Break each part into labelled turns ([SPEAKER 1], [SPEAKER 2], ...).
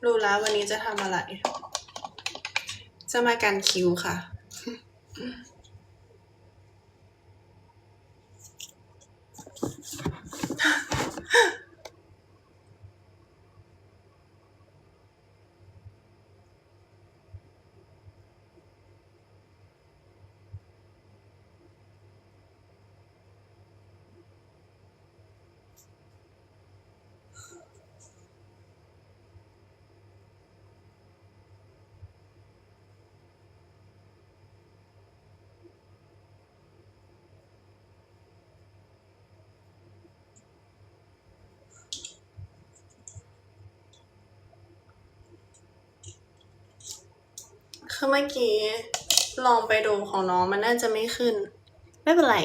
[SPEAKER 1] รู้แล้ววันนี้จะทำอะไร จะมากันคิ้วค่ะ คือเมื่อกี้ลองไปดูของน้องมันน่าจะไม่ขึ้น ไม่เป็นไร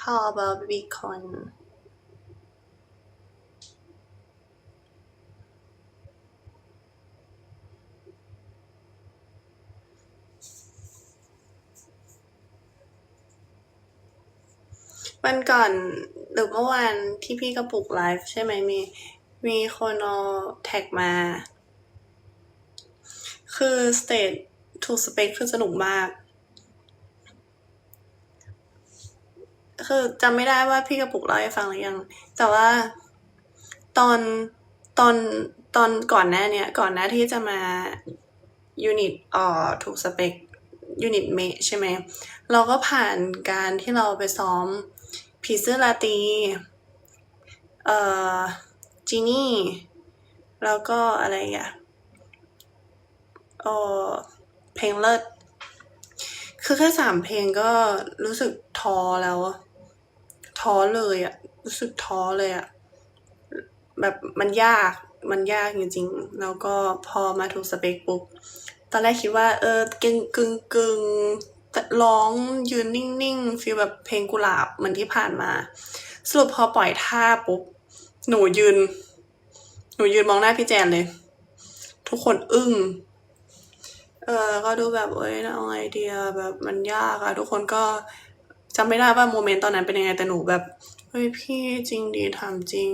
[SPEAKER 1] How about Bitcoin วันก่อนหรือเมื่อวานที่พี่กระปุกไลฟ์ใช่ไหมมีคนเอาแท็กมา คือ State to Spec คือสนุกมาก คือจำไม่ได้ว่าพี่กระปุกเล่าให้ฟังหรือยัง แต่ว่าตอนก่อนหน้าเนี่ยก่อนหน้าที่จะมายูนิตถูกสเปคยูนิตเมใช่ไหม เราก็ผ่านการที่เราไปซ้อมผีเสื้อราตรีจีนี่ แล้วก็อะไรอ่ะเพลงเลิศ คือแค่3 เพลงก็รู้สึกท้อแล้ว ท้อเลยอะรู้สึกท้อเลยอะแบบมันยากจริงๆแล้วก็พอมาถูกสเปคปุ๊บตอนแรกคิดว่ากึ่งร้องยืนนิ่งๆฟีลแบบเพลงกุหลาบเหมือนที่ผ่านมาสรุปพอปล่อยท่าปุ๊บหนูยืนมองหน้าพี่แจนเลยทุกคนอึ้งแล้วก็ดูแบบเอาไอเดียแบบมันยากอะทุกคนก็จำไม่ได้ว่าโมเมนต์ตอนนั้นเป็นยังไงแต่หนูแบบพี่จริงดีทำจริง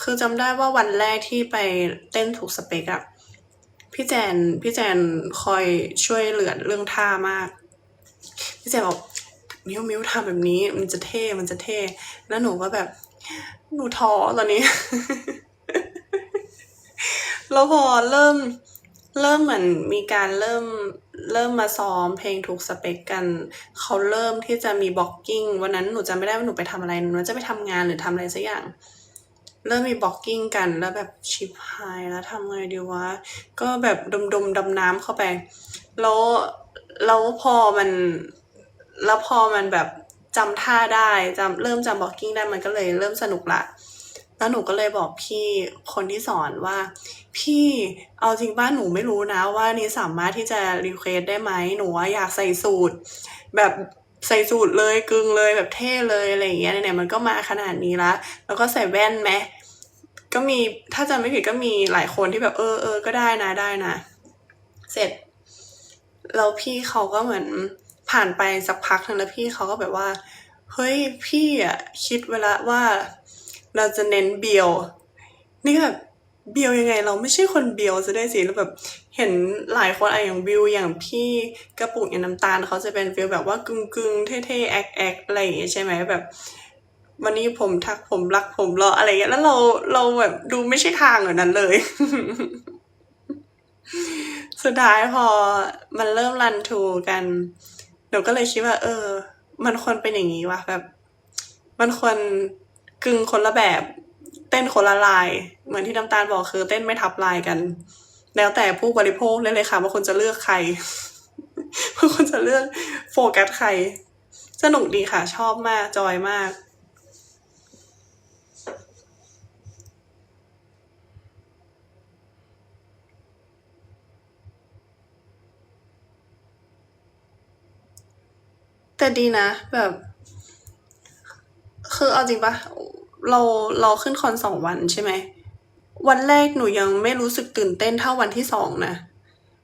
[SPEAKER 1] คือจำได้ว่าวันแรกที่ไปเต้นถูกสเปคอะพี่แจนคอยช่วยเหลือเรื่องท่ามากพี่แจนบอกมิ้วทำแบบนี้มันจะเท่แล้วหนูก็แบบหนูท้อตอนนี้ แล้วพอเริ่มเหมือนมีการเริ่มมาซ้อมเพลงถูกสเปคกันเขาเริ่มที่จะมีบล็อกกิ้งวันนั้นหนูจำไม่ได้ว่าหนูไปทำอะไรหนูจะไปทำงานหรือทำอะไรสักอย่างเริ่มมีบล็อกกิ้งกันแล้วแบบชิปหายแล้วทำไงดีวะก็แบบดำน้ำเข้าไปแล้วพอมันแบบจำท่าได้เริ่มจำบล็อกกิ้งได้มันก็เลยเริ่มสนุกละแล้วหนูก็เลยบอกพี่คนที่สอนว่าพี่เอาจริงป่ะหนูไม่รู้นะว่านี่สามารถที่จะรีเควสได้ไหมหนูอยากใส่สูทแบบใส่สูทเลยกึ่งเลยแบบเท่เลยอะไรอย่างเงี้ยไหนๆมันก็มาขนาดนี้ละแล้วก็ใส่แว่นไหมก็มีถ้าจำไม่ผิดก็มีหลายคนที่แบบก็ได้นะเสร็จแล้วพี่เขาก็เหมือนผ่านไปสักพักนึงแล้วพี่เขาก็แบบว่าเฮ้ยพี่อ่ะคิดเวลาว่าเราจะเน้นเบียวนี่แบบเบียวยังไงเราไม่ใช่คนเบียวซะได้สิแล้วแบบเห็นหลายคนอย่างวิวอย่างพี่กระปุกอย่างน้ำตาลเขาจะเป็นฟีลแบบว่ากึ่งเท่ๆแอคอะไรอย่างเงี้ยใช่ไหมแบบวันนี้ผมทักผมรักผมรออะไรเงี้ยแล้วเราแบบดูไม่ใช่ทางเหมือนนั้นเลย สุดท้ายพอมันเริ่มรันทูกันหนูก็เลยคิดว่ามันควรเป็นอย่างนี้ว่ะแบบมันควรกึ่งคนละแบบเต้นคนละลายเหมือนที่น้ำตาลบอกคือเต้นไม่ทับลายกันแล้วแต่ผู้บริโภคเลยค่ะว่าคุณจะเลือกใครว่าคุณจะเลือกโฟกัสใครสนุกดีค่ะชอบมากจอยมากแต่ดีนะแบบ คือเอาจริงปะเราเราขึ้นคอน2 วันใช่ไหมวันแรกหนูยังไม่รู้สึกตื่นเต้นเท่าวันที่2นะ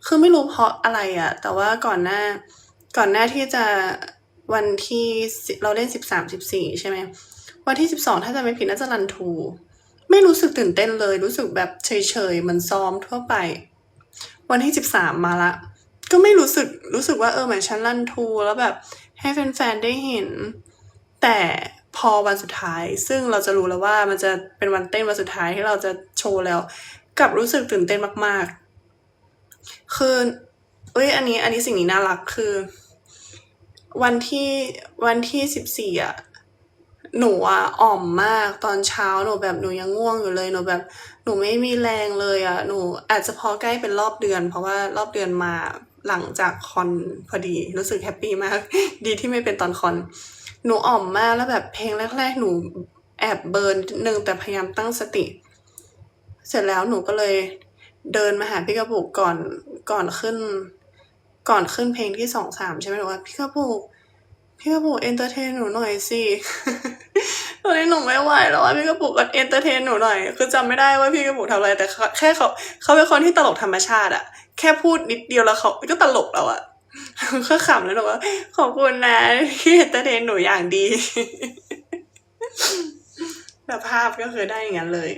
[SPEAKER 1] คือไม่รู้เพราะอะไรอะแต่ว่าก่อนหน้าที่จะวันที่เราเล่น13 14ใช่ไหมวันที่12ถ้าจะไม่ผิดน่าจะรันทูไม่รู้สึกตื่นเต้นเลยรู้สึกแบบเฉยๆเหมือนซ้อมทั่วไปวันที่13มาละก็ไม่รู้สึกว่าเหมือนฉันรันทูแล้วแบบให้แฟนๆได้เห็นแต่พอวันสุดท้ายซึ่งเราจะรู้แล้วว่ามันจะเป็นวันเต้นวันสุดท้ายที่เราจะโชว์แล้วกลับรู้สึกตื่นเต้นมากๆคืออันนี้สิ่งนี้น่ารักคือวันที่14อ่ะหนูอ่อมมากตอนเช้าหนูแบบหนูยังง่วงอยู่เลยหนูแบบหนูไม่มีแรงเลยหนูอาจจะพอใกล้เป็นรอบเดือนเพราะว่ารอบเดือนมาหลังจากคอนพอดีรู้สึกแฮปปี้มากดีที่ไม่เป็นตอนคอนหนูอ่อมมากแล้วแบบเพลงแรกๆหนูแอบเบิร์นนิดนึงแต่พยายามตั้งสติเสร็จแล้วหนูก็เลยเดินมาหาพี่กระปุกก่อนขึ้นเพลงที่2-3ใช่ไหมหนูว่าพี่กระปุกเอนเตอร์เทนหนูหน่อยสิ ตอนนี้หนูไม่ไหวแล้วพี่กระปุกก็เอนเตอร์เทนหนูหน่อยคือจำไม่ได้ว่าพี่กระปุกทำอะไรแต่แค่เขาเป็นคนที่ตลกธรรมชาติอะแค่พูดนิดเดียวแล้วเขาก็ตลกแล้วอะก็ขำแล้วหนูว่าขอบคุณนะที่เอนเตอร์เทนหนูอย่างดี แบบภาพก็คือได้อย่างนั้นเลย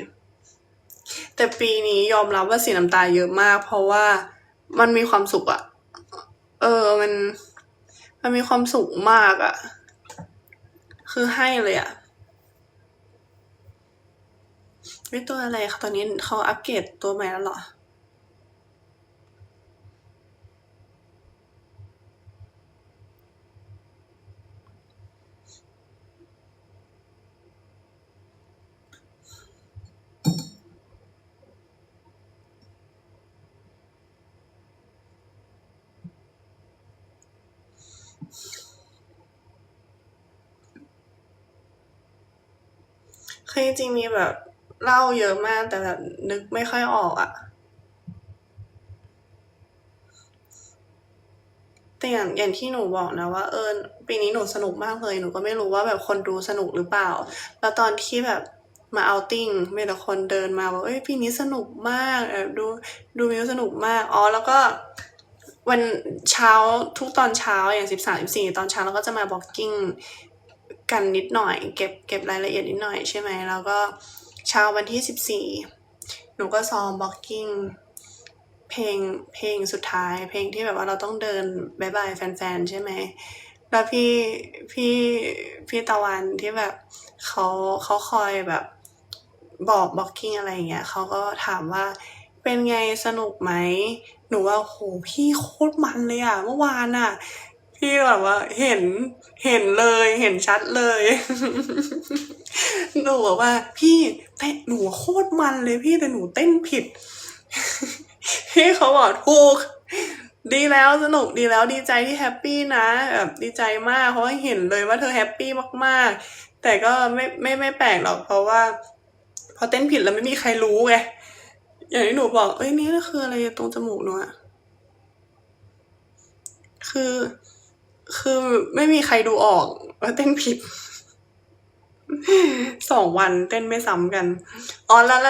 [SPEAKER 1] แต่ปีนี้ยอมรับว่าสีน้ำตาเยอะมากเพราะว่ามันมีความสุขอะมันมีความสุขมากอะคือให้เลยอะตัวอะไรคะตอนนี้เขาอัปเกรดตัวใหม่แล้วเหรอคือจริงๆมีแบบเล่าเยอะมากแต่แบบนึกไม่ค่อยออกอะแต่อย่างที่หนูบอกนะว่าปีนี้หนูสนุกมากเลยหนูก็ไม่รู้ว่าแบบคนดูสนุกหรือเปล่าแล้วตอนที่แบบมาเอาติ้งมีแต่คนเดินมาบอกปีนี้สนุกมากดูมิวสนุกมากแล้วก็วันเช้าทุกตอนเช้าอย่าง13 14ตอนเช้าเราก็จะมาบล็อกกิ้งกันนิดหน่อยเก็บรายละเอียดนิดหน่อยใช่ไหมแล้วก็เช้าวันที่14หนูก็ซ้อมบล็อกกิ้งเพลงสุดท้ายเพลงที่แบบว่าเราต้องเดินบายบายแฟนๆใช่ไหมแล้วพี่ตะวันที่แบบเขาคอยแบบบอกบล็อกกิ้งอะไรอย่างเงี้ยเขาก็ถามว่าเป็นไงสนุกไหมหนูว่าโหพี่โคตรมันเลยอะเมื่อวานอะพี่แบบว่าเห็นเลยเห็นชัดเลย หนูบอกว่าพี่เต้นหนูโคตรมันเลยพี่แต่หนูเต้นผิด พี่เขาบอกถูกดีแล้วสนุกดีแล้วดีใจที่แฮปปี้นะแบบดีใจมากเพราะว่าเห็นเลยว่าเธอแฮปปี้มากๆแต่ก็ไม่แปลกหรอกเพราะว่าพอเต้นผิดแล้วไม่มีใครรู้ไงอย่างที่หนูบอกนี่คืออะไรตรงจมูกหนูอะคือคือไม่มีใครดูออกว่าเต้นผิด2 วันเต้นไม่ซ้ำกันแล้ว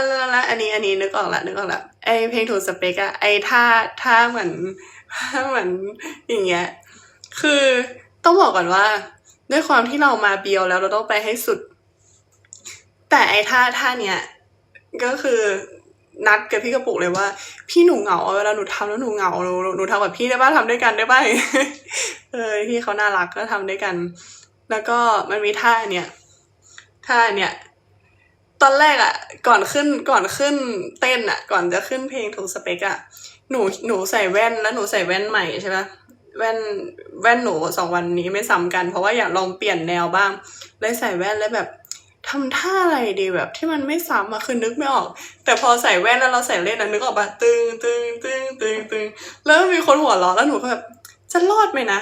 [SPEAKER 1] อันนี้นึกออกละไอเพลงถูกสเปกอะไอท่าเหมือนอย่างเงี้ยคือต้องบอกก่อนว่าด้วยความที่เรามาเบียวแล้วเราต้องไปให้สุดแต่ไอท่าเนี้ยก็คือนัดกับพี่กระปุกเลยว่าพี่หนูเหงาเวลาหนูทำแล้วหนูเหงาหนูทำกับพี่ได้ป่ะทำด้วยกันได้ป่ะ พี่เขาน่ารักก็ทำด้วยกัน แล้วก็มันมีท่าเนี้ยตอนแรกอะก่อนขึ้นเต้นอะก่อนจะขึ้นเพลงถูกสเปกอะหนูใส่แว่นแล้วหนูใส่แว่นใหม่ใช่ปะแว่นหนู2 วันนี้ไม่ซ้ำกันเพราะว่าอยากลองเปลี่ยนแนวบ้างเลยใส่แว่นแล้วแบบทำท่าอะไรดีแบบที่มันไม่ซ้ำอะคือนึกไม่ออก แต่พอใส่แว่นแล้วเราใส่เล่นอะนึกออกปะตึงแล้วมีคนหัวเราะแล้วหนูก็แบบจะรอดไหมนะ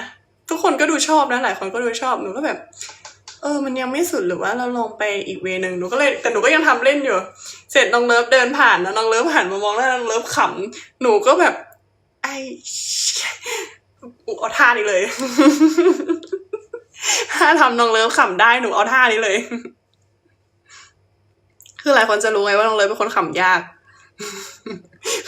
[SPEAKER 1] ทุกคนก็ดูชอบนะหลายคนก็ดูชอบหนูก็แบบมันยังไม่สุดหรือว่าเราลองไปอีกเวนึงหนูก็เลยแต่หนูก็ยังทำเล่นอยู่เสร็จน้องเลิฟเดินผ่านแล้วน้องเลิฟหันมามองแล้วน้องเลิฟขำหนูก็แบบเอาท่านี้เลย ถ้าทำน้องเลิฟขำได้หนูเอาท่านี้เลย คือหลายคนจะรู้ไงว่าน้องเลิฟเป็นคนขำยาก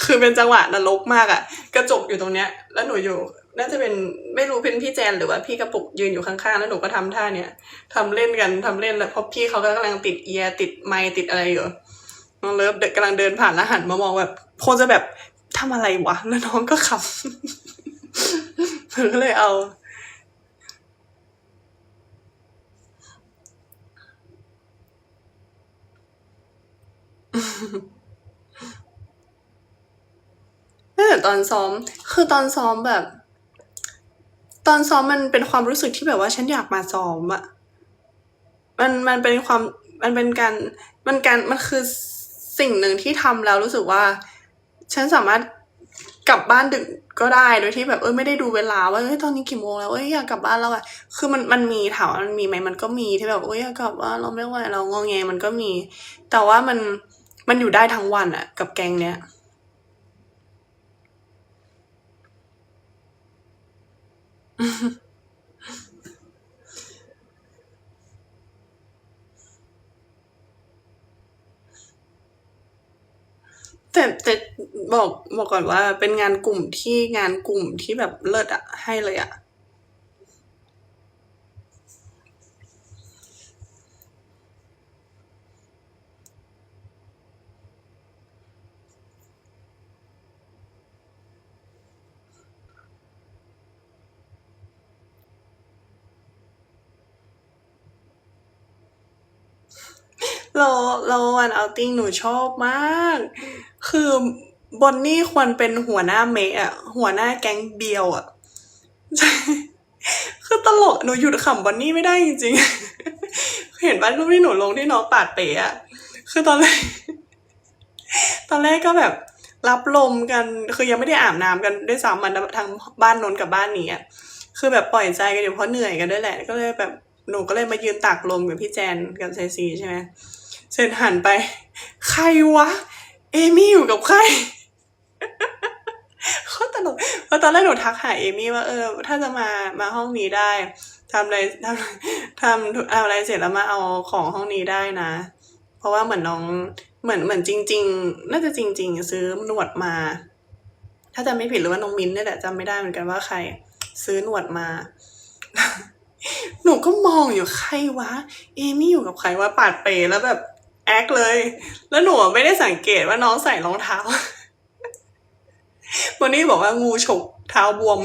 [SPEAKER 1] คือเป็นจังหวะนรกมากอะกระจกอยู่ตรงเนี้ย แล้วหนูอยู่ น่าจะเป็นไม่รู้เป็นพี่แจนหรือว่าพี่กระปุกยืนอยู่ข้างๆแล้วหนูก็ทำท่าเนี้ยทำเล่นกันทำเล่นแล้วเพราะพี่เขาก็กำลังติดเอียร์ติดไมค์ติดอะไรอยู่น้องเลิฟกำลังเดินผ่านแล้วหันมามองแบบคงจะแบบทำอะไรวะแล้วน้องก็ขำ หนูก็เลยเอา แต่ตอนซ้อม คือตอนซ้อมแบบ ตอนซ้อมมันเป็นความรู้สึกที่แบบว่าฉันอยากมาซ้อมอะมันเป็นความ มันเป็นการมันคือสิ่งหนึ่งที่ทำแล้วรู้สึกว่า ฉันสามารถกลับบ้านดึกก็ได้โดยที่แบบไม่ได้ดูเวลาว่าตอนนี้กี่โมงแล้วอยากกลับบ้านแล้วอะคือมันมีถามว่ามันมีไหมมันก็มีที่แบบอยากกลับบ้านเราไม่ไหวเรางอแงมันก็มี แต่ว่ามันอยู่ได้ทั้งวันอะกับแก๊งเนี้ย แต่บอกก่อนว่าเป็นงานกลุ่มที่แบบเลิศอะให้เลยอะเราวันเอาติ้งหนูชอบมาก คือบอนนี่ควรเป็นหัวหน้าเมะอะหัวหน้าแก๊งเบียวอะคือตลกหนูหยุดขำบอนนี่ไม่ได้จริงๆเห็นป่ะรูปที่หนูลงที่น้องปาดเป๋อะคือตอนแรกก็แบบรับลมกันคือยังไม่ได้อาบน้ำกันด้วยซ้ำมันทางบ้านนนกับบ้านนี้อะคือแบบปล่อยใจกันอยู่เพราะเหนื่อยกันด้วยแหละก็เลยแบบหนูก็เลยมายืนตากลมกับพี่แจนกับไซซีใช่ไหมเสร็จหันไปใครวะเอมี่อยู่กับใครเขาตลกเพราะตอนแรกหนูทักหาเอมี่ว่าถ้าจะมาห้องนี้ได้ทำอะไรทำอะไรเสร็จแล้วมาเอาของห้องนี้ได้นะเพราะว่าเหมือนน้องเหมือนจริงๆน่าจะจริงๆซื้อหนวดมา ถ้าจำไม่ผิดหรือว่าน้องมิ้นท์เนี่ยแหละจำไม่ได้เหมือนกันว่าใครซื้อหนวดมา หนูก็มองอยู่ใครวะเอมี่อยู่กับใครวะปาดเปแล้วแบบแอคเลย แล้วหนูไม่ได้สังเกตว่าน้องใส่รองเท้า วันนี้บอกว่างูฉกเท้าบวม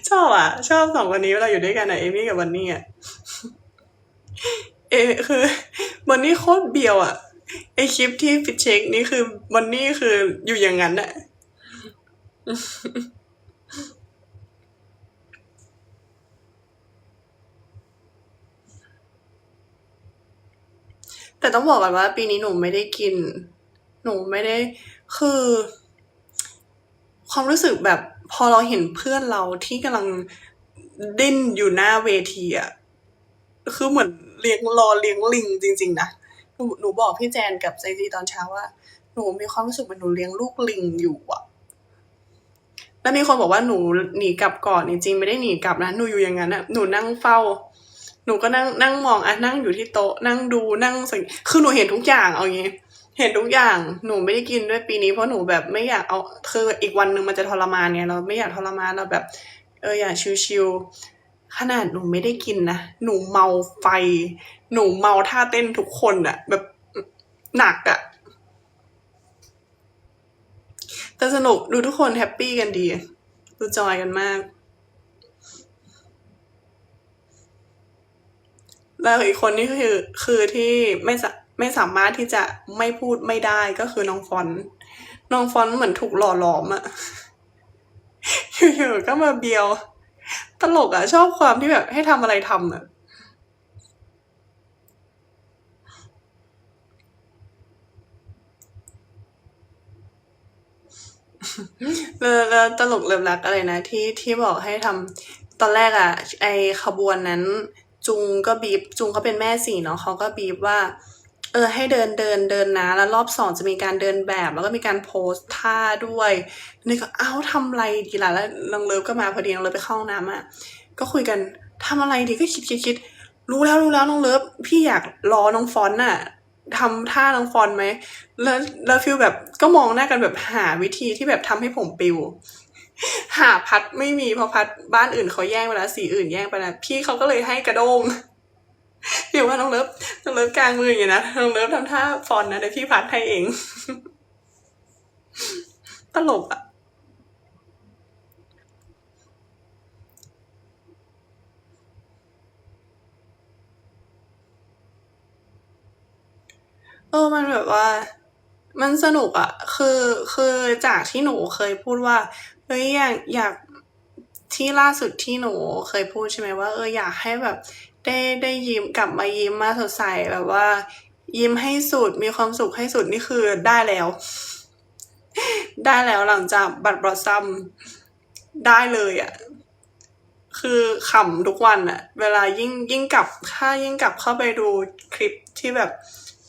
[SPEAKER 1] ชอบอ่ะ ชอบสองคนนี้เวลาอยู่ด้วยกันอ่ะเอมี่กับวันนี้อ่ะคือวันนี้โคตรเบียวอ่ะไอคลิปที่ฟิตเช็คนี่คือวันนี้คืออยู่อย่างนั้นอ่ะ แต่ต้องบอกก่อนว่าปีนี้หนูไม่ได้กิน หนูไม่ได้คือความรู้สึกแบบพอเราเห็นเพื่อนเราที่กำลังดิ้นอยู่หน้าเวทีอะคือเหมือนเลี้ยงลิงจริงๆนะหนูบอกพี่แจนกับไซจีตอนเช้าว่าหนูมีความรู้สึกเหมือนหนูเลี้ยงลูกลิงอยู่อะแล้วมีคนบอกว่าหนูหนีกลับก่อนจริงๆไม่ได้หนีกลับนะหนูอยู่อย่างนั้นอะหนูนั่งเฝ้า หนูก็นั่งมองอะนั่งอยู่ที่โต๊ะนั่งดูนั่งสังคือหนูเห็นทุกอย่างเอางี้เห็นทุกอย่างหนูไม่ได้กินด้วยปีนี้เพราะหนูแบบไม่อยากเอาคืออีกวันหนึ่งมันจะทรมานเนี่ยเราไม่อยากทรมานเราแบบอยากชิวๆขนาดหนูไม่ได้กินนะหนูเมาไฟหนูเมาท่าเต้นทุกคนอะแบบหนักอะแต่สนุกดูทุกคนแฮปปี้กันดีดูจอยกันมาก แล้วอีกคนนี่คือที่ไม่สามารถที่จะไม่พูดไม่ได้ก็คือน้องฟอนต์น้องฟอนต์เหมือนถูกหล่อหลอมอะอยู่ๆก็มาเบียวตลกอะชอบความที่แบบให้ทำอะไรทำอะแล้วตลกเลิฟรักอะไรนะที่บอกให้ทำตอนแรกอะไอขบวนนั้นจุงก็บีบจุงเขาเป็นแม่สี่เนาะเขาก็บีบว่า ให้เดินนะแล้วรอบ2จะมีการเดินแบบแล้วก็มีการโพสท่าด้วยนี่ก็ทำอะไรดีล่ะแล้วน้องเลิฟก็มาพอดีน้องเลิฟไปเข้าห้องน้ำก็คุยกันทำอะไรดีก็คิดรู้แล้วน้องเลิฟพี่อยากรอน้องฟอนน่ะทำท่าน้องฟอนไหมแล้วฟิลแบบก็มองหน้ากันแบบหาวิธีที่แบบทำให้ผมปิวหาพัดไม่มีเพราะพัดบ้านอื่นเขาแย่งไปแล้วสีอื่นแย่งไปแล้วพี่เขาก็เลยให้กระด้งเดี๋ยวว่าน้องเลิฟกลางมืออย่างนี้นะน้องเลิฟทำท่าฟอนนะเดี๋ยวพี่พัดให้เองตลกมันแบบว่ามันสนุกคือจากที่หนูเคยพูดว่าอยากที่ล่าสุดที่หนูเคยพูดใช่ไหมว่าอยากให้แบบได้ยิ้มกลับมายิ้มมาสดใสแบบว่า ยิ้มให้สุดมีความสุขให้สุดนี่คือได้แล้วหลังจากบัตรบลอสซัมได้เลยคือขำทุกวันเวลายิ่งกลับเข้าไปดูคลิปที่แบบ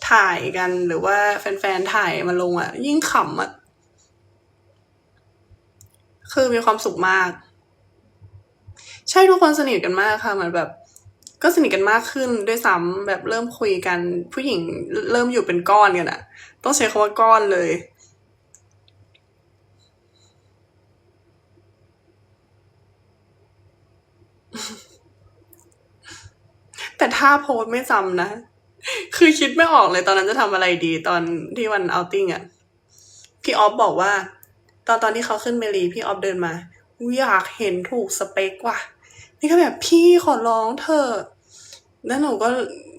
[SPEAKER 1] ถ่ายกันหรือว่าแฟนๆถ่ายมาลงยิ่งขำคือมีความสุขมากใช่ทุกคนสนิทกันมากค่ะเหมือนแบบก็สนิทกันมากขึ้นด้วยซ้ำแบบเริ่มคุยกันผู้หญิงเริ่มอยู่เป็นก้อนกันต้องใช้คำว่าก้อนเลยแต่ถ้าโพสไม่จำนะคือคิดไม่ออกเลยตอนนั้นจะทำอะไรดีตอนที่วันเอาท์ติ้งพี่ออฟบอกว่าตอนที่เขาขึ้นเมลีพี่ออฟเดินมาอยากเห็นถูกสเปคว่ะนี่ก็แบบพี่ขอร้องเธอแล้วหนูก็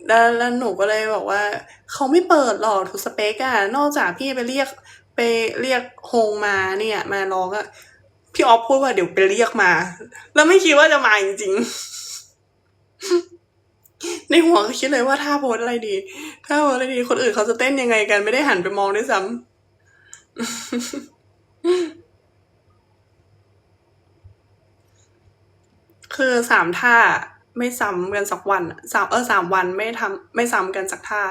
[SPEAKER 1] แล้วหนูก็เลยบอกว่าเขาไม่เปิดหรอกถูกสเปคนอกจากพี่ไปเรียกฮงมาเนี่ยมาร้องพี่ออฟพูดว่าเดี๋ยวไปเรียกมาแล้วไม่คิดว่าจะมาจริงๆในหัวก็คิดเลยว่าถ้าโพสอะไรดีคนอื่นเขาจะเต้นยังไงกันไม่ได้หันไปมองด้วยซ้ำคือ3ท่าไม่ซ้ำกันสักวัน3วันไม่ซ้ำกันสักท่า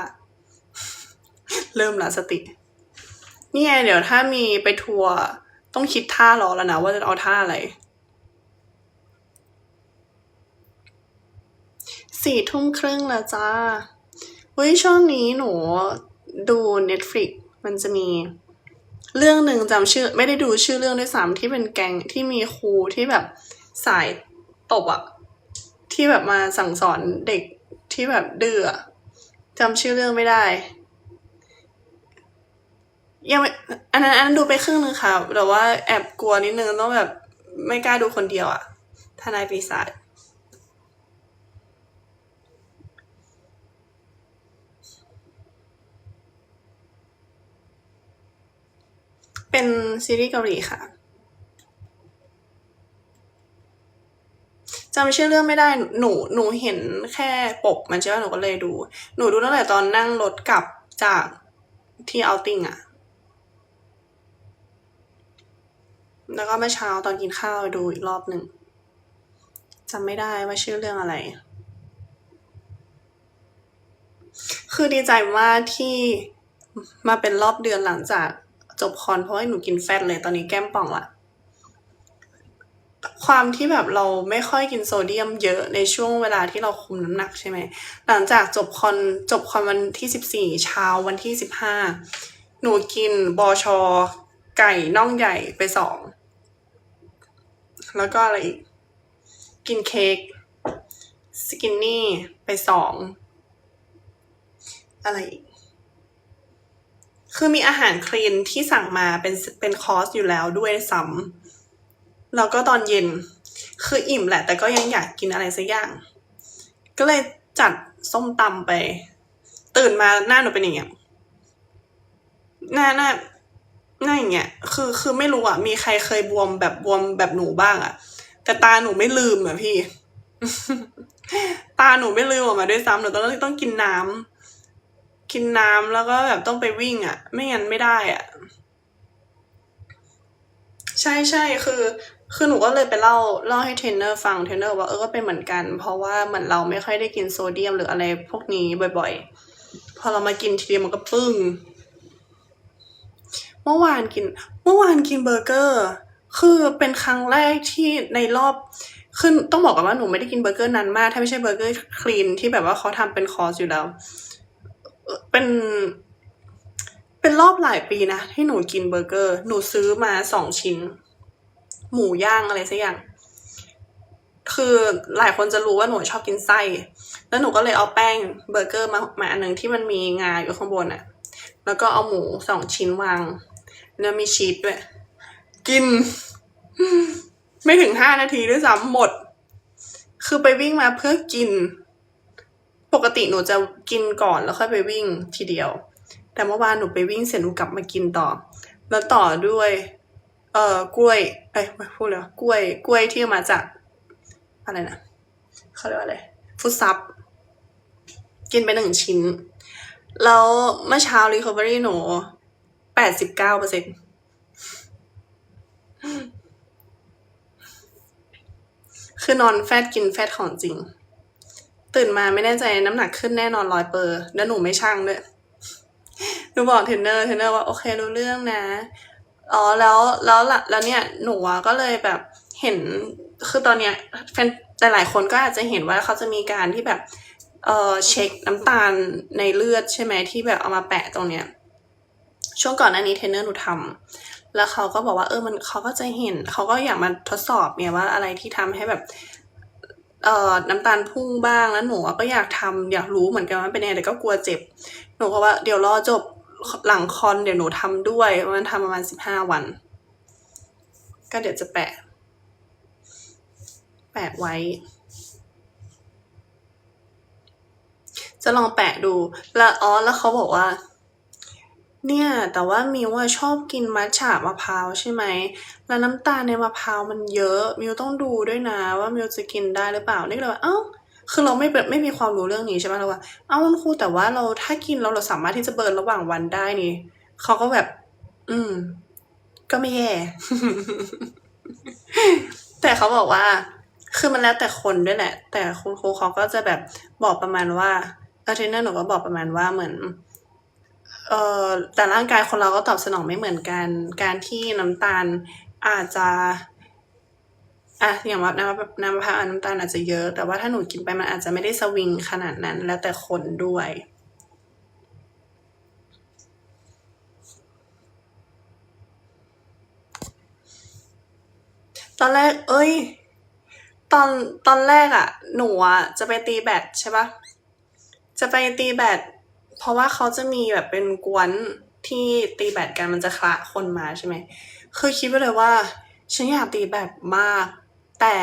[SPEAKER 1] เริ่มละสตินี่ไงเดี๋ยวถ้ามีไปทัวร์ต้องคิดท่ารอแล้วนะว่าจะเอาท่าอะไร4:30แล้วจ้าช่วงนี้หนูดู Netflix มันจะมีเรื่องหนึ่งจำชื่อไม่ได้ดูชื่อเรื่องด้วยซ้ำที่เป็นแก๊งที่มีครูที่แบบสายตบที่แบบมาสั่งสอนเด็กที่แบบดื้อจำชื่อเรื่องไม่ได้ยังไม่อันนั้นดูไปครึ่งนึงค่ะแต่ว่าแอบกลัวนิดนึงต้องแบบไม่กล้าดูคนเดียวทนายปีศาจเป็นซีรีส์เกาหลีค่ะจำชื่อเรื่องไม่ได้หนูเห็นแค่ปกมันใช่ไหมหนูก็เลยดูหนูดูตั้งแต่ตอนนั่งรถกลับจากที่เอาติ้งแล้วก็เมื่อเช้าตอนกินข้าวดูอีกรอบหนึ่งจำไม่ได้ว่าชื่อเรื่องอะไรคือดีใจมากที่มาเป็นรอบเดือนหลังจากจบคอนเพราะว่าหนูกินแฟตเลยตอนนี้แก้มป่องละความที่แบบเราไม่ค่อยกินโซเดียมเยอะในช่วงเวลาที่เราคุมน้ำหนักใช่ไหมหลังจากจบคอนวันที่14เช้าวันที่15หนูกินบอชอไก่น่องใหญ่ไป2แล้วก็อะไรอีกกินเค้กสกินนี่ไป2อะไรอีกคือมีอาหารคลีนที่สั่งมาเป็นคอร์สอยู่แล้วด้วยซ้ำแล้วก็ตอนเย็นคืออิ่มแหละแต่ก็ยังอยากกินอะไรสักอย่างก็เลยจัดส้มตำไปตื่นมาหน้าหนูเป็นอย่างเงี้ยหน้าอย่างเงี้ยคือไม่รู้มีใครเคยบวมแบบหนูบ้างแต่ตาหนูไม่ลืมพี่ตาหนูไม่ลืมออกมาด้วยซ้ำหนูต้องกินน้ำแล้วก็แบบต้องไปวิ่งไม่งั้นไม่ได้ใช่คือหนูก็เลยไปเล่าให้เทรนเนอร์ฟังเทรนเนอร์ว่าก็เป็นเหมือนกันเพราะว่าเหมือนเราไม่ค่อยได้กินโซเดียมหรืออะไรพวกนี้บ่อยๆ พอเรามากินทีเดียวมันก็ปึ้งเมื่อวานกินเบอร์เกอร์ คือเป็นครั้งแรกที่ในรอบคือต้องบอกกันว่าหนูไม่ได้กินเบอร์เกอร์นานมากถ้าไม่ใช่เบอร์เกอร์คลีนที่แบบว่าเขาทำเป็นคอร์สอยู่แล้วเป็นรอบหลายปีนะที่หนูกินเบอร์เกอร์ หนูซื้อมา2 ชิ้น หมูย่างอะไรสักอย่าง คือหลายคนจะรู้ว่าหนูชอบกินไส้ แล้วหนูก็เลยเอาแป้งเบอร์เกอร์มาอันหนึ่งที่มันมีงาอยู่ข้างบนอะแล้วก็เอาหมู2 ชิ้นวางแล้วมีชีสด้วย กิน ไม่ถึง5 นาทีด้วยซ้ำหมด คือไปวิ่งมาเพื่อกิน ปกติหนูจะกินก่อนแล้วค่อยไปวิ่งทีเดียว แต่เมื่อวานหนูไปวิ่งเสร็จหนูกลับมากินต่อ แล้วต่อด้วยกล้วยไม่พูดเลยกล้วยที่มาจากอะไรนะเขาเรียกว่าอะไรฟุตซับกินไป1 ชิ้น แล้วเมื่อเช้า recovery หนู 89% คือนอนแฟตกินแฟตของจริง ตื่นมาไม่แน่ใจน้ำหนักขึ้นแน่นอน100%แล้วหนูไม่ชั่งด้วยหนูบอกเทรนเนอร์ว่าโอเครู้เรื่องนะแล้วเนี่ยหนูก็เลยแบบเห็นคือตอนเนี้ยแฟนหลายๆคนก็อาจจะเห็นว่าเขาจะมีการที่แบบเช็คน้ำตาลในเลือดใช่ไหมที่แบบเอามาแปะตรงเนี้ยช่วงก่อนหน้านี้เทรนเนอร์หนูทำแล้วเขาก็บอกว่าเขาก็จะเห็นเขาก็อยากมาทดสอบเนี่ยว่าอะไรที่ทำให้แบบน้ำตาลพุ่งบ้างแล้วหนูก็อยากรู้เหมือนกันว่าเป็นยังไงแต่ก็กลัวเจ็บหนูก็ว่าเดี๋ยวรอจบหลังคอนเดี๋ยวหนูทำด้วยมันทำประมาณ15 วันก็เดี๋ยวจะแปะไว้ จะลองแปะดูแล้วเขาบอกว่าเนี่ยแต่ว่ามิวชอบกินมัทฉะมะพร้าวใช่ไหมแล้วน้ำตาลในมะพร้าวมันเยอะมิวต้องดูด้วยนะว่ามิวจะกินได้หรือเปล่านี่ก็เลยว่าคือเราไม่มีความรู้เรื่องนี้ใช่ไหมเราว่าคุณครูแต่ว่าเราถ้ากินเราสามารถที่จะเบิร์นระหว่างวันได้นี่เขาก็แบบก็ไม่แย่ แต่เขาบอกว่าคือมันแล้วแต่คนด้วยแหละแต่คุณครูเขาก็จะแบบบอกประมาณว่าเทรนเนอร์หนูก็บอกประมาณว่าเหมือนแต่ร่างกายคนเราก็ตอบสนองไม่เหมือนกันการที่น้ำตาลอาจจะอย่างว่าน้ำมะพร้าวน้ำตาลอาจจะเยอะแต่ว่าถ้าหนูกินไปมันอาจจะไม่ได้สวิงขนาดนั้นแล้วแต่คนด้วยตอนแรกตอนแรกหนูจะไปตีแบดใช่ปะจะไปตีแบดเพราะว่าเขาจะมีแบบเป็นกวนที่ตีแบดกันมันจะคละคนมาใช่ไหมคือคิดไปเลยว่าฉันอยากตีแบดมากแต่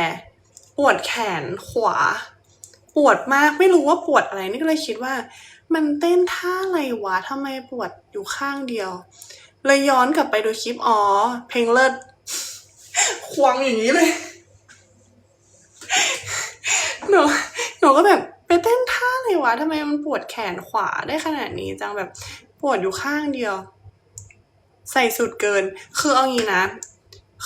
[SPEAKER 1] ปวดแขนขวาปวดมากไม่รู้ว่าปวดอะไรนี่ก็เลยคิดว่ามันเต้นท่าอะไรวะทำไมปวดอยู่ข้างเดียวเลยย้อนกลับไปดูคลิปเพลงเลิศควงอย่างนี้เลยหนูก็แบบไปเต้นท่าอะไรวะทำไมมันปวดแขนขวาได้ขนาดนี้จังแบบปวดอยู่ข้างเดียวใส่สุดเกินคือเอางี้นะ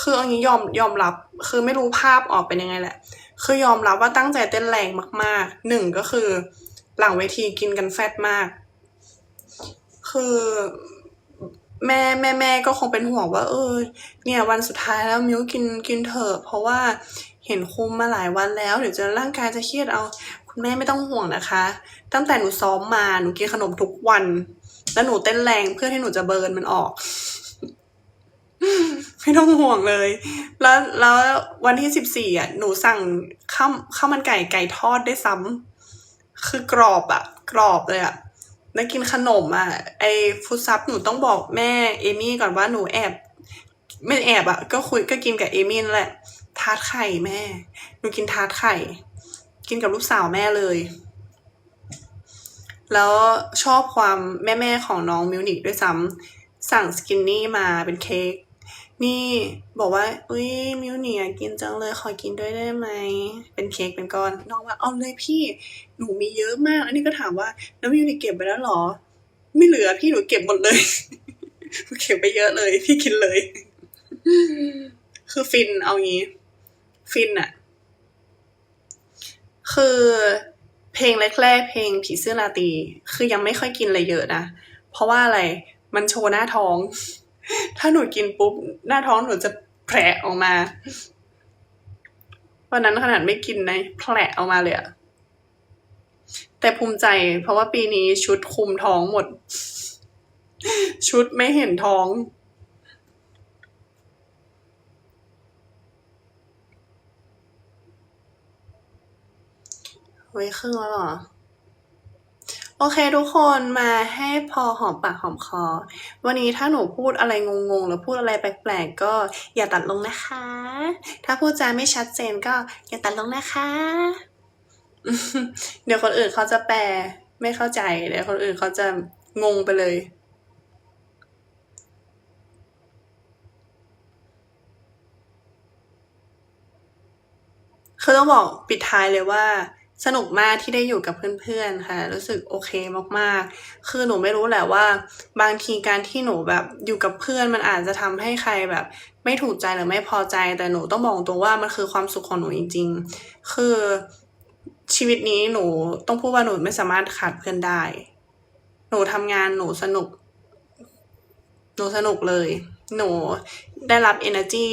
[SPEAKER 1] คือเอางี้ยอมรับคือไม่รู้ภาพออกเป็นยังไงแหละคือยอมรับว่าตั้งใจเต้นแรงมากๆ1ก็คือหลังเวทีกินกันแฟตมากคือแม่ก็คงเป็นห่วงว่าเนี่ยวันสุดท้ายแล้วมิวกินเถอะเพราะว่าเห็นคุมมาหลายวันแล้วเดี๋ยวจะร่างกายจะเครียดเอาคุณแม่ไม่ต้องห่วงนะคะตั้งแต่หนูซ้อมมาหนูกินขนมทุกวันแล้วหนูเต้นแรงเพื่อที่หนูจะเบิร์นมันออกไม่ต้องห่วงเลยแล้ววันที่14หนูสั่งข้าวมันไก่ทอดได้ซ้ำคือกรอบเลยแล้วกินขนมไอฟู้ดซับหนูต้องบอกแม่เอมี่ก่อนว่าหนูไม่แอบก็กินกับเอมี่นั่นแหละทาร์ตไข่แม่หนูกินทาร์ตไข่กินกับลูกสาวแม่เลยแล้วชอบความแม่ของน้องมิวนิกด้วยซ้ำสั่งสกินนี่มาเป็นเค้กนี่บอกว่ามิวนิกกินจังเลยขอกินด้วยได้ไหมเป็นเค้กเป็นก้อนน้องว่าเอาเลยพี่หนูมีเยอะมากอันนี้ก็ถามว่าแล้วมิวนิกเก็บไปแล้วหรอไม่เหลือพี่หนูเก็บหมดเลยเก็บไปเยอะเลยพี่กินเลยคือฟินเอางี้ฟินคือ เพลงแรกๆเพลงผีเสื้อราตรีคือยังไม่ค่อยกินอะไรเยอะนะเพราะว่าอะไรมันโชว์หน้าท้อง ถ้าหนูกินปุ๊บหน้าท้องหนูจะแผลออกมาวันนั้นขนาดไม่กินนะแผลออกมาเลยอะแต่ภูมิใจเพราะว่าปีนี้ชุดคุมท้องหมด ชุดไม่เห็นท้องไว้ครึ่งแล้วเหรอโอเคทุกคนมาให้พอหอมปากหอมคอวันนี้ถ้าหนูพูดอะไรงงๆหรือพูดอะไรแปลกๆก็อย่าตัดลงนะคะ ถ้าพูดจาไม่ชัดเจนก็อย่าตัดลงนะคะ เดี๋ยวคนอื่นเขาจะแปลไม่เข้าใจเดี๋ยวคนอื่นเขาจะงงไปเลยคือต้องบอกปิดท้ายเลยว่าสนุกมากที่ได้อยู่กับเพื่อนๆค่ะรู้สึกโอเคมากๆคือหนูไม่รู้แหละว่าบางทีการที่หนูแบบอยู่กับเพื่อนมันอาจจะทำให้ใครแบบไม่ถูกใจหรือไม่พอใจแต่หนูต้องบอกตัวว่ามันคือความสุขของหนูจริงๆคือชีวิตนี้หนูต้องพูดว่าหนูไม่สามารถขาดเพื่อนได้หนูทำงานหนูสนุกเลย หนูได้รับ energy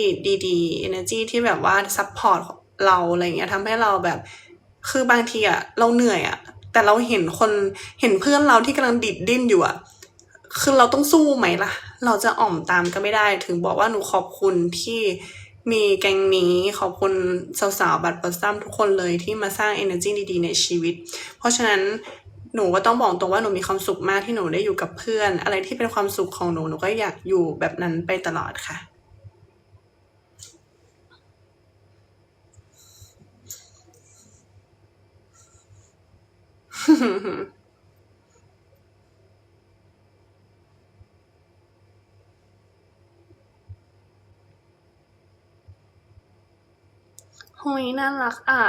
[SPEAKER 1] ดีๆ energy ที่แบบว่า support เราอะไรเงี้ยทำให้เราแบบคือบางทีอะเราเหนื่อยอะแต่เราเห็นเพื่อนเราที่กำลังดิดดิ้นอยู่อะคือเราต้องสู้ไหมล่ะเราจะอ่อมตามก็ไม่ได้ถึงบอกว่าหนูขอบคุณที่มีแก๊งนี้ขอบคุณสาวๆบัตรเปิดซ้ำทุกคนเลยที่มาสร้าง energy ดีๆในชีวิตเพราะฉะนั้นหนูก็ต้องบอกตรงว่าหนูมีความสุขมากที่หนูได้อยู่กับเพื่อนอะไรที่เป็นความสุขของหนูก็อยากอยู่แบบนั้นไปตลอดค่ะ โฮ้ยน่ารักอ่ะ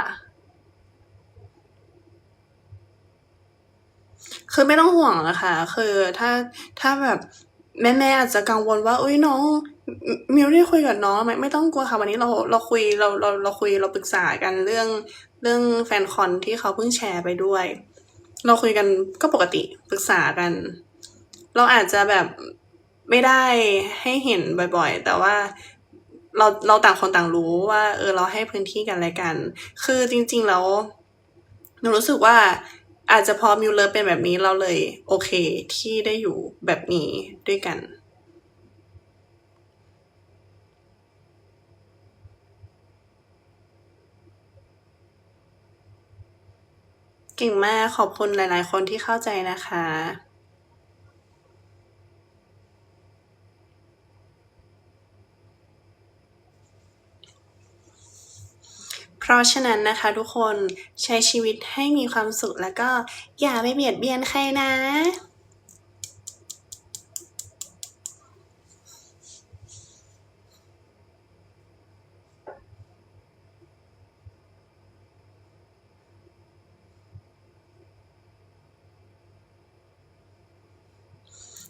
[SPEAKER 1] คือไม่ต้องห่วงนะคะคือถ้าแบบแม่อาจจะกังวลว่าอุ้ยน้องมิวได้คุยกับน้องไหมไม่ต้องกลัวค่ะวันนี้เราคุยเราคุยเราปรึกษากันเรื่องแฟนคอนที่เขาเพิ่งแชร์ไปด้วยเราคุยกันก็ปกติปรึกษากันเราอาจจะแบบไม่ได้ให้เห็นบ่อยๆแต่ว่าเราต่างคนต่างรู้ว่าเราให้พื้นที่กันอะไรกันคือจริงๆแล้วหนูรู้สึกว่าอาจจะเพอมิวเลิฟเป็นแบบนี้เราเลยโอเคที่ได้อยู่แบบนี้ด้วยกันเก่งมากขอบคุณหลายๆคนที่เข้าใจนะคะเพราะฉะนั้นนะคะทุกคนใช้ชีวิตให้มีความสุขแล้วก็อย่าไปเบียดเบียนใครนะ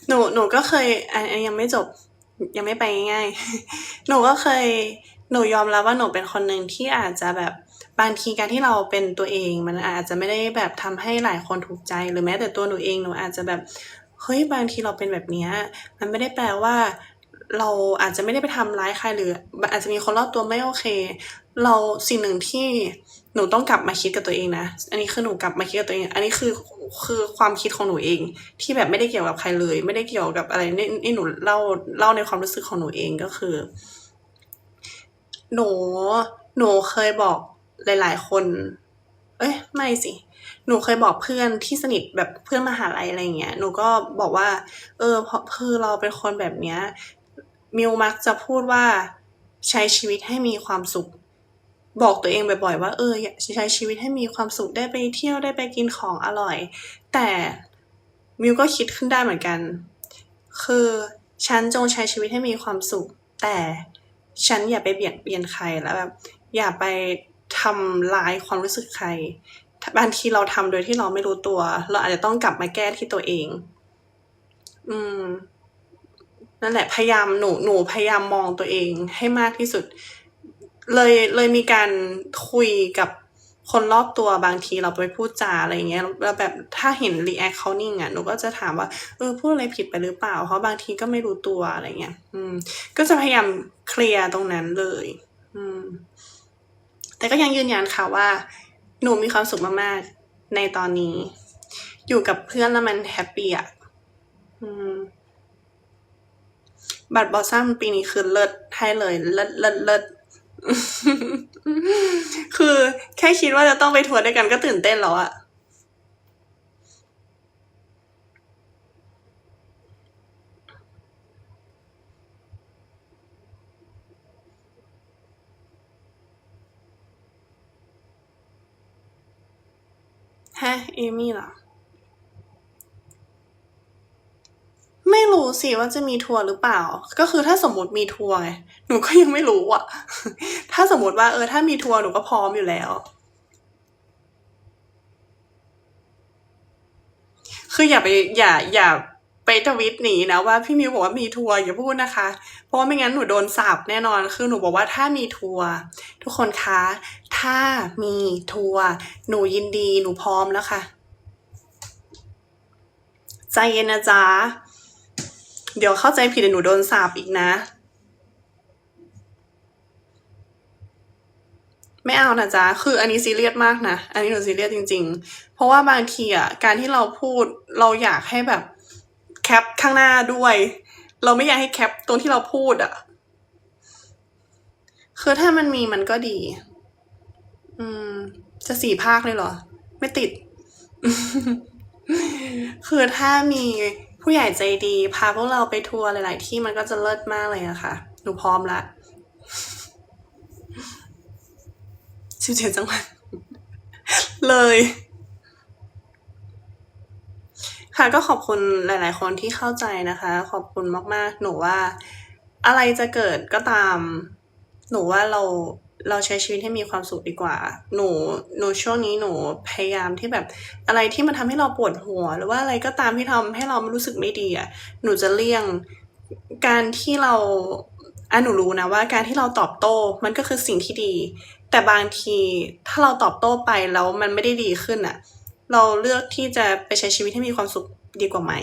[SPEAKER 1] หนูก็เคยอันยังไม่จบยังไม่ไปง่ายๆหนูก็เคยหนูยอมรับว่าหนูเป็นคนหนึ่งที่อาจจะแบบบางทีการที่เราเป็นตัวเองมันอาจจะไม่ได้แบบทำให้หลายคนถูกใจหรือแม้แต่ตัวหนูเองหนูอาจจะแบบเฮ้ยบางทีเราเป็นแบบเนี้ยมันไม่ได้แปลว่าเราอาจจะไม่ได้ไปทำร้ายใครหรืออาจจะมีคนรอบตัวไม่โอเคเราสิ่งหนึ่งที่หนูต้องกลับมาคิดกับตัวเองนะอันนี้คือหนูกลับมาคิดกับตัวเองอันนี้คือความคิดของหนูเองที่แบบไม่ได้เกี่ยวกับใครเลยไม่ได้เกี่ยวกับอะไรนี่หนูเล่าในความรู้สึกของหนูเองก็คือหนูหนูเคยบอกหลายๆคนเอ้ยไม่สิหนูเคยบอกเพื่อนที่สนิทแบบเพื่อนมหาลัยอะไรเงี้ยหนูก็บอกว่าเพราะคือเราเป็นคนแบบเนี้ยมิวมักจะพูดว่าใช้ชีวิตให้มีความสุขบอกตัวเองบ่อยๆว่าอยากใช้ชีวิตให้มีความสุขได้ไปเที่ยวได้ไปกินของอร่อยแต่มิวก็คิดขึ้นได้เหมือนกันคือฉันจงใช้ชีวิตให้มีความสุขแต่ฉันอย่าไปเบียดเบียนใครแล้วแบบอย่าไปทำร้ายความรู้สึกใครบางทีเราทำโดยที่เราไม่รู้ตัวเราอาจจะต้องกลับมาแก้ที่ตัวเองอืม นั่นแหละพยายามหนูพยายามมองตัวเองให้มากที่สุดเลยมีการคุยกับ คนรอบตัวบางทีเราไปพูดจาอะไรอย่างเงี้ยแล้วแบบถ้าเห็นรีแอคเขานิ่งอ่ะหนูก็จะถามว่าพูดอะไรผิดไปหรือเปล่าเพราะบางทีก็ไม่รู้ตัวอะไรเงี้ยก็จะพยายามเคลียร์ตรงนั้นเลยแต่ก็ยังยืนยันค่ะว่าหนูมีความสุขมากๆในตอนนี้อยู่กับเพื่อนแล้วมันแฮปปี้อ่ะบัตรบอสซัมปีนี้คือเลิศให้เลยเลิศ คือแค่คิดว่าจะต้องไปทัวร์ด้วยกันก็ตื่นเต้นแล้วอะฮะเอมี่เหรอไม่รู้สิว่าจะมีทัวร์หรือเปล่าก็คือถ้าสมมติมีทัวร์ไงหนูก็ยังไม่รู้อะ ถ้าสมมติว่าถ้ามีทัวร์หนูก็พร้อมอยู่แล้ว คืออย่าไปทวิตหนีนะว่าพี่มิวบอกว่ามีทัวร์อย่าพูดนะคะเพราะว่าไม่งั้นหนูโดนสาปแน่นอนคือหนูบอกว่าถ้ามีทัวร์ทุกคนคะถ้ามีทัวร์หนูยินดีหนูพร้อมแล้วค่ะใจเย็นนะจ๊ะเดี๋ยวเข้าใจผิดเดี๋ยวหนูโดนสาปอีกนะไม่เอานะจ๊ะคืออันนี้ซีเรียสมากนะอันนี้หนูซีเรียสจริงๆเพราะว่าบางทีอ่ะการที่เราพูดเราอยากให้แบบแคปข้างหน้าด้วยเราไม่อยากให้แคปตรงที่เราพูดอ่ะคือถ้ามันมีมันก็ดีจะ4 ภาคเลยเหรอไม่ติด คือถ้ามีผู้ใหญ่ใจดีพาพวกเราไปทัวร์หลายๆที่มันก็จะเลิศมากเลยอะค่ะหนูพร้อมละ17 จังหวัดเลยค่ะก็ขอบคุณหลายๆคนที่เข้าใจนะคะขอบคุณมากๆหนูว่าอะไรจะเกิดก็ตามหนูว่าเราใช้ชีวิตให้มีความสุขดีกว่าหนูช่วงนี้หนูพยายามที่แบบอะไรที่มันทำให้เราปวดหัวหรือว่าอะไรก็ตามที่ทำให้เรารู้สึกไม่ดีอ่ะหนูจะเลี่ยงการที่เราหนูรู้นะว่าการที่เราตอบโต้มันก็คือสิ่งที่ดีแต่บางทีถ้าเราตอบโต้ไปแล้วมันไม่ได้ดีขึ้นอ่ะเราเลือกที่จะไปใช้ชีวิตให้มีความสุขดีกว่าไหม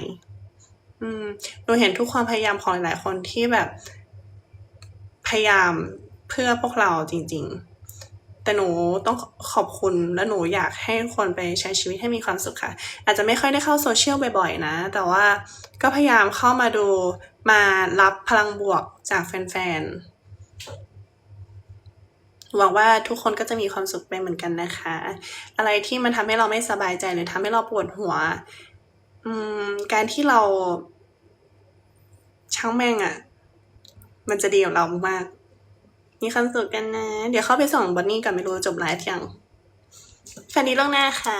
[SPEAKER 1] หนูเห็นทุกความพยายามของหลายๆคนที่แบบพยายามเพื่อพวกเราจริงๆแต่หนูต้องขอบคุณและหนูอยากให้คนไปใช้ชีวิตให้มีความสุขค่ะอาจจะไม่ค่อยได้เข้าโซเชียลบ่อยๆนะแต่ว่าก็พยายามเข้ามาดูมารับพลังบวกจากแฟนๆหวังว่าทุกคนก็จะมีความสุขไปเหมือนกันนะคะอะไรที่มันทำให้เราไม่สบายใจหรือทำให้เราปวดหัวการที่เราช่างแม่งอะมันจะดีกับเรามากมีความสุขกันนะเดี๋ยวเข้าไปส่องบอนนี่ก่อนไม่รู้จบไลฟ์ยังฝันดีล่วงหน้าค่ะ